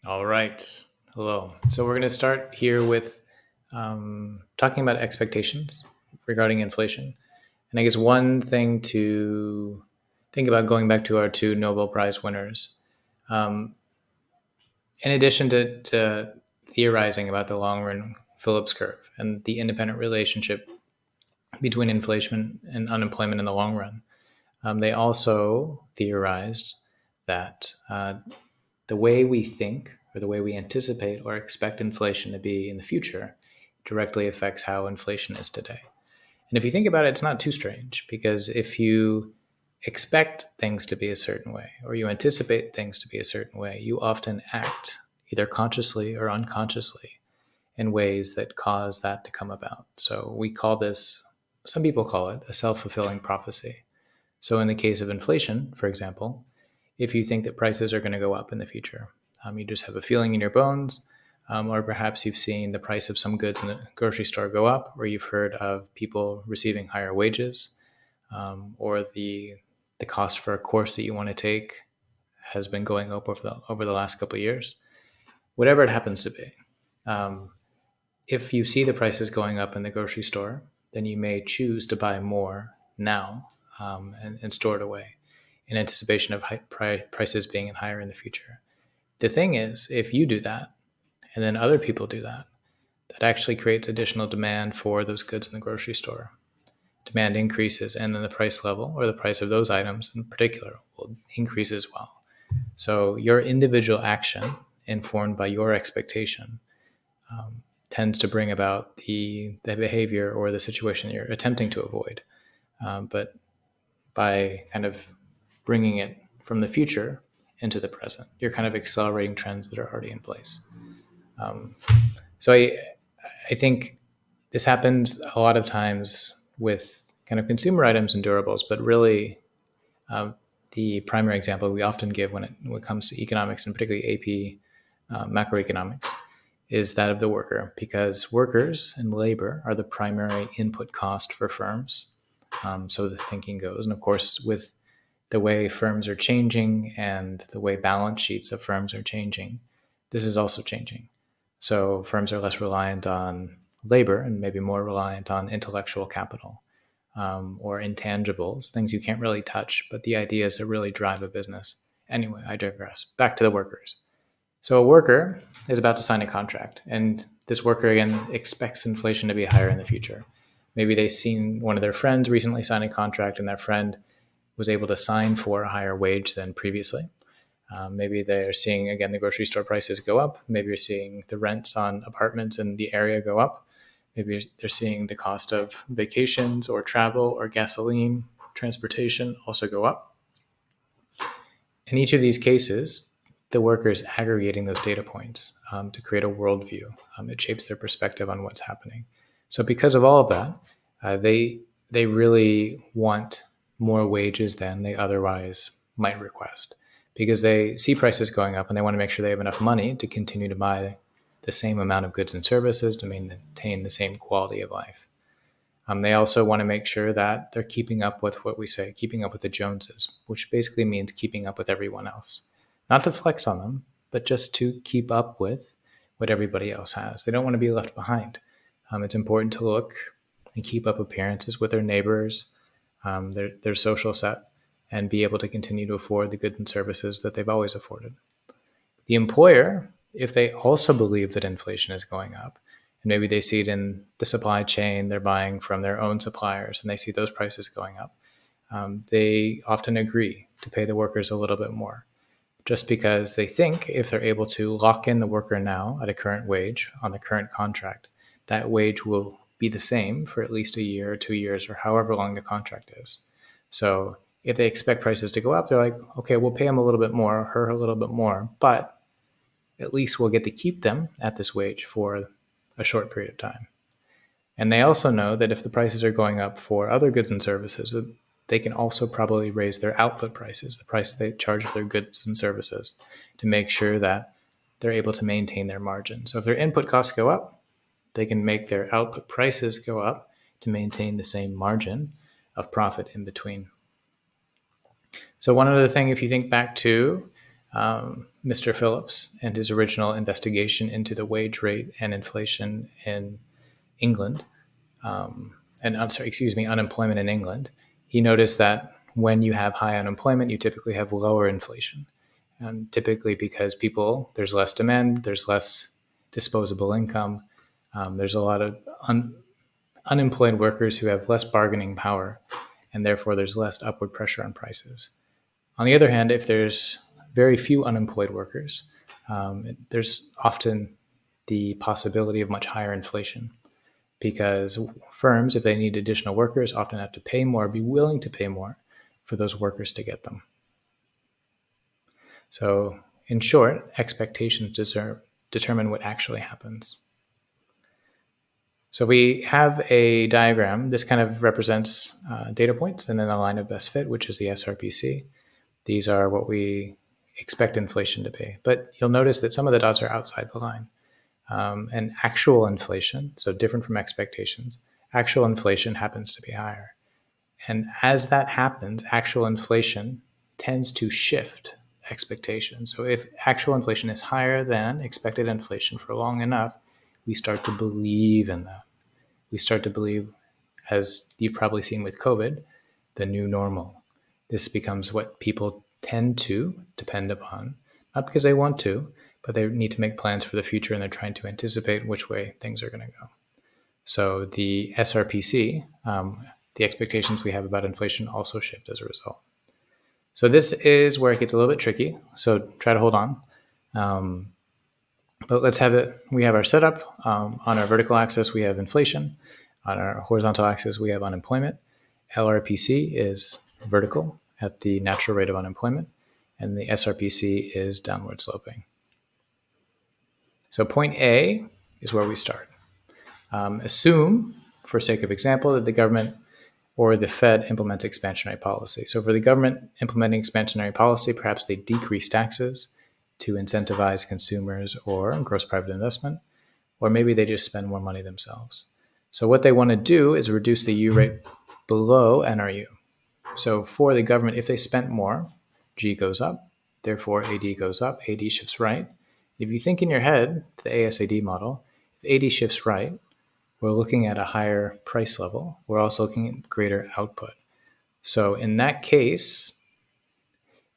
All right. Hello. So we're going to start here with talking about expectations regarding inflation. And I guess one thing to think about going back to our two Nobel Prize winners, um, in addition to theorizing about the long run Phillips curve and the independent relationship between inflation and unemployment in the long run, they also theorized that the way we think or the way we anticipate or expect inflation to be in the future directly affects how inflation is today. And if you think about it, it's not too strange because if you expect things to be a certain way or you anticipate things to be a certain way, you often act either consciously or unconsciously in ways that cause that to come about. So we call this, some people call it a self fulfilling prophecy. So in the case of inflation, for example, if you think that prices are going to go up in the future. You just have a feeling in your bones, or perhaps you've seen the price of some goods in the grocery store go up, or you've heard of people receiving higher wages, or the cost for a course that you want to take has been going up over the last couple of years. Whatever it happens to be, um, if you see the prices going up in the grocery store, then you may choose to buy more now and store it away in anticipation of prices being higher in the future. The thing is, if you do that and then other people do that, that actually creates additional demand for those goods in the grocery store. Demand increases, and then the price level or the price of those items in particular will increase as well. So your individual action, informed by your expectation, tends to bring about the behavior or the situation that you're attempting to avoid. But by kind of bringing it from the future into the present, you're kind of accelerating trends that are already in place. Um, so I think this happens a lot of times with kind of consumer items and durables, but really uh, the primary example we often give when it comes to economics and particularly AP macroeconomics is that of the worker, because workers and labor are the primary input cost for firms. So the thinking goes. And of course, with the way firms are changing and the way balance sheets of firms are changing, this is also changing. So firms are less reliant on labor and maybe more reliant on intellectual capital or intangibles, things you can't really touch, but the ideas that really drive a business. Anyway, I digress. Back to the workers. So a worker is about to sign a contract, and this worker again expects inflation to be higher in the future. Maybe they've seen one of their friends recently sign a contract, and that friend was able to sign for a higher wage than previously. Maybe they're seeing again the grocery store prices go up. Maybe you're seeing the rents on apartments in the area go up. Maybe they're seeing the cost of vacations or travel or gasoline, transportation also go up. In each of these cases, the worker is aggregating those data points to create a worldview. It shapes their perspective on what's happening. So, because of all of that, they really want more wages than they otherwise might request because they see prices going up and they want to make sure they have enough money to continue to buy the same amount of goods and services to maintain the same quality of life. They also want to make sure that they're keeping up with what we say, keeping up with the Joneses, which basically means keeping up with everyone else. Not to flex on them, but just to keep up with what everybody else has. They don't want to be left behind. It's important to look and keep up appearances with their neighbors, their social set, and be able to continue to afford the goods and services that they've always afforded. The employer, if they also believe that inflation is going up, and maybe they see it in the supply chain, they're buying from their own suppliers, and they see those prices going up, they often agree to pay the workers a little bit more, just because they think if they're able to lock in the worker now at a current wage on the current contract, that wage will be the same for at least a year or 2 years or however long the contract is. So if they expect prices to go up, they're like, okay, we'll pay him a little bit more, her a little bit more, but at least we'll get to keep them at this wage for a short period of time. And they also know that if the prices are going up for other goods and services, they can also probably raise their output prices, the price they charge for their goods and services, to make sure that they're able to maintain their margin. So if their input costs go up, they can make their output prices go up to maintain the same margin of profit in between. So one other thing, if you think back to Mr. Phillips and his original investigation into the wage rate and inflation in England, and I'm sorry, excuse me, unemployment in England, he noticed that when you have high unemployment, you typically have lower inflation. And typically because there's less demand, there's less disposable income, there's a lot of unemployed workers who have less bargaining power, and therefore there's less upward pressure on prices. On the other hand, if there's very few unemployed workers, there's often the possibility of much higher inflation because firms, if they need additional workers, often have to pay more, be willing to pay more for those workers to get them. So, in short, expectations determine what actually happens. So we have a diagram. This kind of represents data points and then a line of best fit, which is the SRPC. These are what we expect inflation to be. But you'll notice that some of the dots are outside the line. And actual inflation, so different from expectations, actual inflation happens to be higher. And as that happens, actual inflation tends to shift expectations. So if actual inflation is higher than expected inflation for long enough, we start to believe in that. We start to believe, as you've probably seen with COVID, the new normal. This becomes what people tend to depend upon, not because they want to, but they need to make plans for the future and they're trying to anticipate which way things are going to go. So the SRPC, the expectations we have about inflation also shift as a result. So this is where it gets a little bit tricky. So try to hold on. But let's have it. We have our setup. On our vertical axis, we have inflation. On our horizontal axis, we have unemployment. LRPC is vertical at the natural rate of unemployment, and the SRPC is downward sloping. So point A is where we start. Assume, for sake of example, that the government or the Fed implements expansionary policy. So for the government implementing expansionary policy, perhaps they decrease taxes to incentivize consumers or gross private investment, or maybe they just spend more money themselves. So what they want to do is reduce the U rate below NRU. So for the government, if they spent more, G goes up, therefore AD goes up, AD shifts right. If you think in your head, the ASAD model, if AD shifts right, we're looking at a higher price level. We're also looking at greater output. So in that case,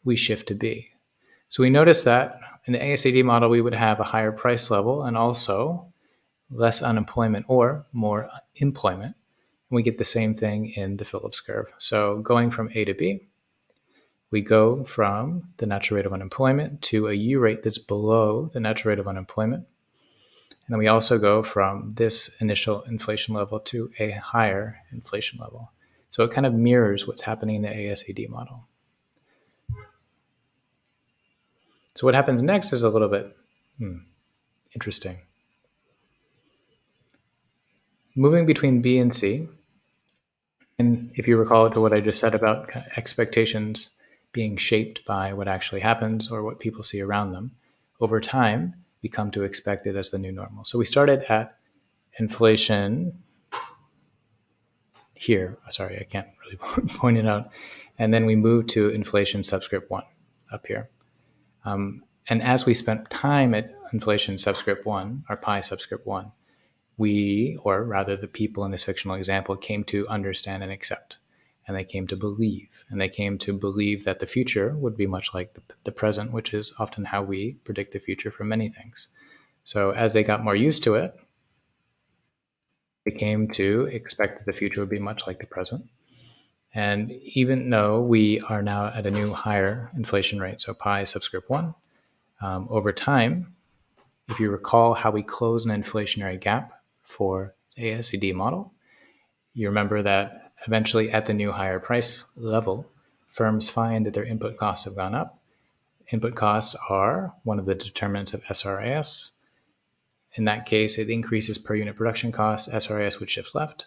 we shift to B. So we notice that in the ASAD model, we would have a higher price level and also less unemployment or more employment. And we get the same thing in the Phillips curve. So going from A to B, we go from the natural rate of unemployment to a U rate that's below the natural rate of unemployment. And then we also go from this initial inflation level to a higher inflation level. So it kind of mirrors what's happening in the ASAD model. So what happens next is a little bit interesting. Moving between B and C, and if you recall to what I just said about expectations being shaped by what actually happens or what people see around them, over time, we come to expect it as the new normal. So we started at inflation here. Sorry, I can't really point it out. And then we moved to inflation subscript 1 up here. And as we spent time at inflation subscript 1, or pi subscript 1, we, or rather the people in this fictional example, came to understand and accept. And they came to believe. And they came to believe that the future would be much like the present, which is often how we predict the future for many things. So as they got more used to it, they came to expect that the future would be much like the present. And even though we are now at a new higher inflation rate, so pi subscript 1, over time, if you recall how we close an inflationary gap for the ASCD model, you remember that eventually at the new higher price level, firms find that their input costs have gone up. Input costs are one of the determinants of SRAS. In that case, it increases per unit production costs. SRAS would shift left,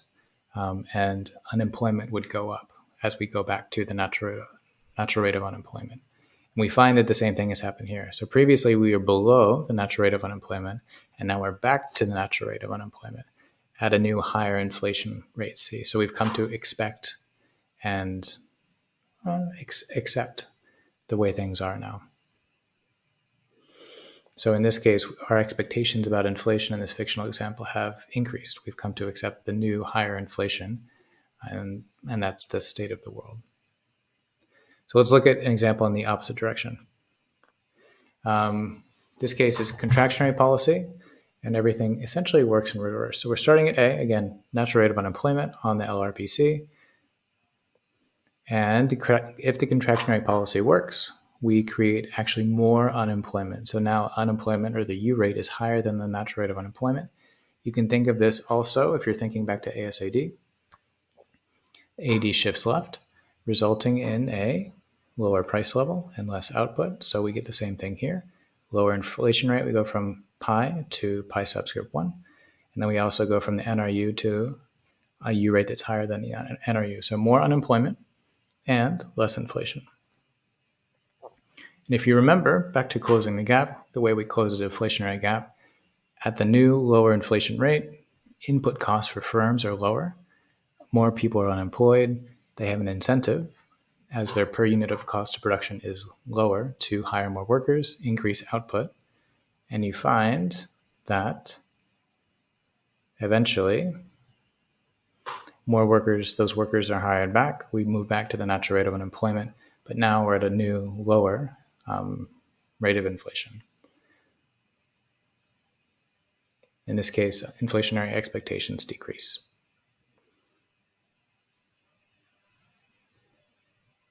and unemployment would go up as we go back to the natural rate of unemployment. And we find that the same thing has happened here. So previously we were below the natural rate of unemployment, and now we're back to the natural rate of unemployment at a new higher inflation rate C. So we've come to expect and accept the way things are now. So in this case, our expectations about inflation in this fictional example have increased. We've come to accept the new higher inflation, and that's the state of the world. So let's look at an example in the opposite direction. This case is a contractionary policy, and everything essentially works in reverse. So we're starting at A, again, natural rate of unemployment on the LRPC. And if the contractionary policy works, we create actually more unemployment. So now unemployment, or the U rate, is higher than the natural rate of unemployment. You can think of this also, if you're thinking back to ASAD, AD shifts left, resulting in a lower price level and less output. So we get the same thing here. Lower inflation rate, we go from pi to pi subscript 1. And then we also go from the NRU to a U rate that's higher than the NRU. So more unemployment and less inflation. And if you remember, back to closing the gap, the way we close a deflationary gap, at the new lower inflation rate, input costs for firms are lower. More people are unemployed. They have an incentive, as their per unit of cost of production is lower, to hire more workers, increase output. And you find that eventually more workers, those workers are hired back. We move back to the natural rate of unemployment, but now we're at a new lower rate of inflation. In this case, inflationary expectations decrease.